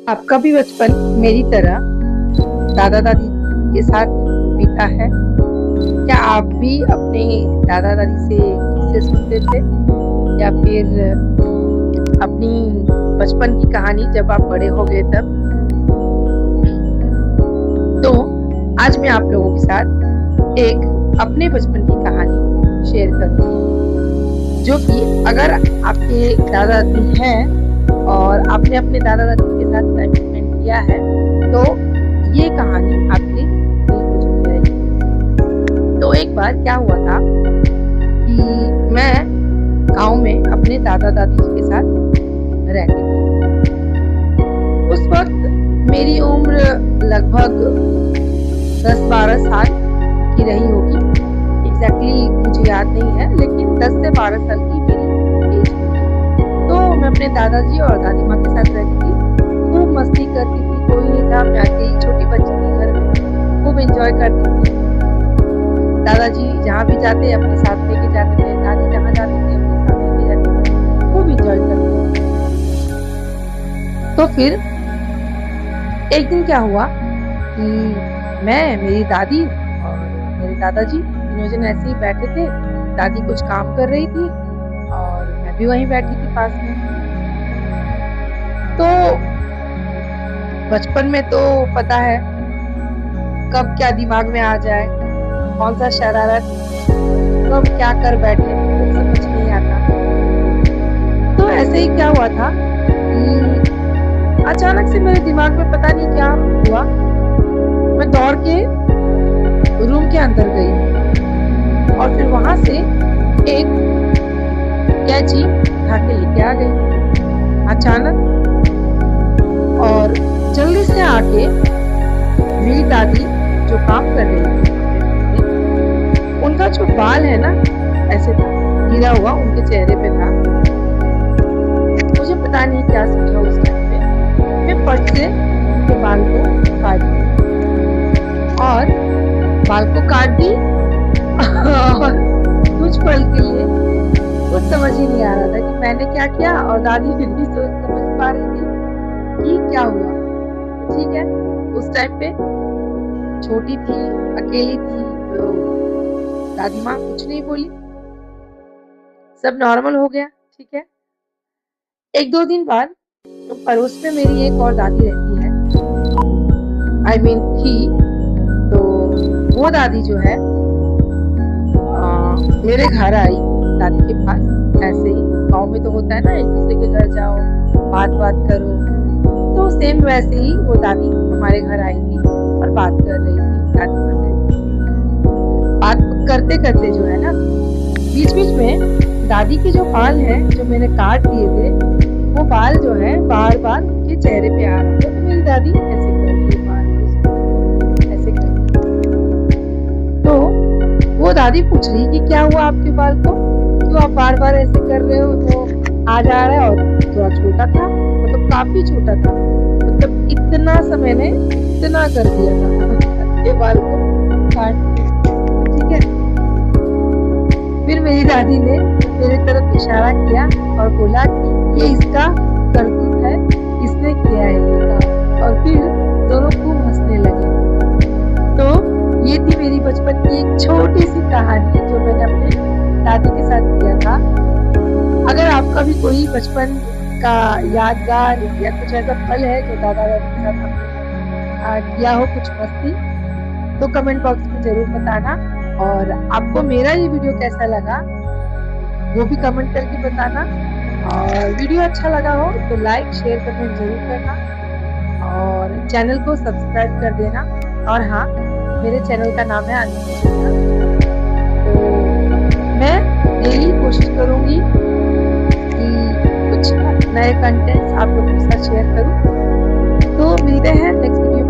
आपका भी बचपन मेरी तरह दादा दादी के साथ बीता है? क्या आप भी अपने दादा दादी से किस्से सुनते थे या फिर अपनी बचपन की कहानी जब आप बड़े हो गए तब? तो आज मैं आप लोगों के साथ एक अपने बचपन की कहानी शेयर करूंगी, जो कि अगर आपके दादा दादी हैं और आपने अपने दादा दादी के साथ टाइम स्पेंड किया है तो ये कहानी आपके दिल को छू जाएगी। तो एक बार क्या हुआ था कि मैं गांव में अपने दादा दादी जी के साथ रहती थी। उस वक्त मेरी उम्र लगभग 10-12 साल की रही होगी। एग्जैक्टली मुझे याद नहीं है, लेकिन 10 से 12 साल की मेरी एज होगी। तो मैं अपने दादाजी और दादी माँ के साथ रहती थी, खूब मस्ती करती थी। कोई नहीं था, मैं अकेली छोटी बच्ची थी घर में, खूब एंजॉय करती थी। दादाजी जहाँ भी जाते अपने साथ लेके जाते थे, दादी जहाँ जाती थी अपने साथ लेके जाती थी, खूब एंजॉय करती थी। तो फिर एक दिन क्या हुआ कि मैं, मेरी दादी और मेरे दादाजी तीनों जन ऐसे ही बैठे थे। दादी कुछ काम कर रही थी और मैं भी वहीं बैठी थी पास में। तो बचपन में तो पता है कब क्या दिमाग में आ जाए, कौन सा शरारत कब क्या कर बैठे, कुछ समझ नहीं आता। तो ऐसे ही क्या हुआ था कि अचानक से मेरे दिमाग में पता नहीं क्या हुआ, मैं दौड़ के रूम के अंदर गई और फिर वहां से एक कैंची उठा के लेके आ गई अचानक। और जल्दी से आके मेरी दादी जो काम कर रही थी, उनका जो बाल है ना ऐसे था गिरा हुआ, उनके चेहरे पे था। मुझे पता नहीं क्या सोचा उस टाइम पे, मैं फट से उनके बाल को काट दी और बाल को काट दी और कुछ पल के लिए कुछ समझ ही नहीं आ रहा था कि मैंने क्या किया, और दादी फिर भी समझ पा रही थी कि क्या हुआ। ठीक है, उस टाइम पे छोटी थी, अकेली थी, तो दादी माँ कुछ नहीं बोली, सब नॉर्मल हो गया। ठीक है, 1-2 दिन बाद तो पड़ोस में मेरी एक और दादी रहती है, थी। तो वो दादी जो है मेरे घर आई दादी के पास। ऐसे ही गांव में तो होता है ना, एक दूसरे के घर जाओ, बात करो। तो सेम वैसे ही वो दादी हमारे घर आई थी और बात कर रही थी दादी माँ से। बात करते करते जो है ना, बीच बीच में दादी के जो बाल हैं जो मैंने काट दिए थे, वो बाल जो है बार बार उनके चेहरे पे आ रहे थे। तो मेरी दादी ऐसे कर रही है, बार ऐसे कर रही। तो वो दादी पूछ रही कि क्या हुआ आपके बाल को, क्यों आप बार बार ऐसे कर रहे हो? वो आ जा रहा है और थोड़ा छोटा था, मतलब काफी छोटा था, मतलब इतना सा मैंने इतना कर दिया था ये बाल को काट के। ठीक है, फिर मेरी दादी ने मेरी तरफ इशारा किया और बोला कि ये इसका करतूत है, इसने किया है ये काम, और फिर दोनों खूब हंसने लगे। तो ये थी मेरी बचपन की एक छोटी सी कहानी जो मैंने अपने दादी के साथ किया था। अगर आपका भी कोई बचपन का यादगार या कुछ ऐसा पल है जो दादा दादी के साथ आपने किया हो, कुछ मस्ती, तो कमेंट बॉक्स में जरूर बताना। और आपको मेरा ये वीडियो कैसा लगा वो भी कमेंट करके बताना। और वीडियो अच्छा लगा हो तो लाइक शेयर कमेंट जरूर करना और चैनल को सब्सक्राइब कर देना। और हाँ, मेरे चैनल का नाम है अनिता। तो मैं डेली कोशिश करूंगी कि कुछ नए कंटेंट्स आप लोगों के साथ शेयर करूं। तो मिलते हैं नेक्स्ट वीडियो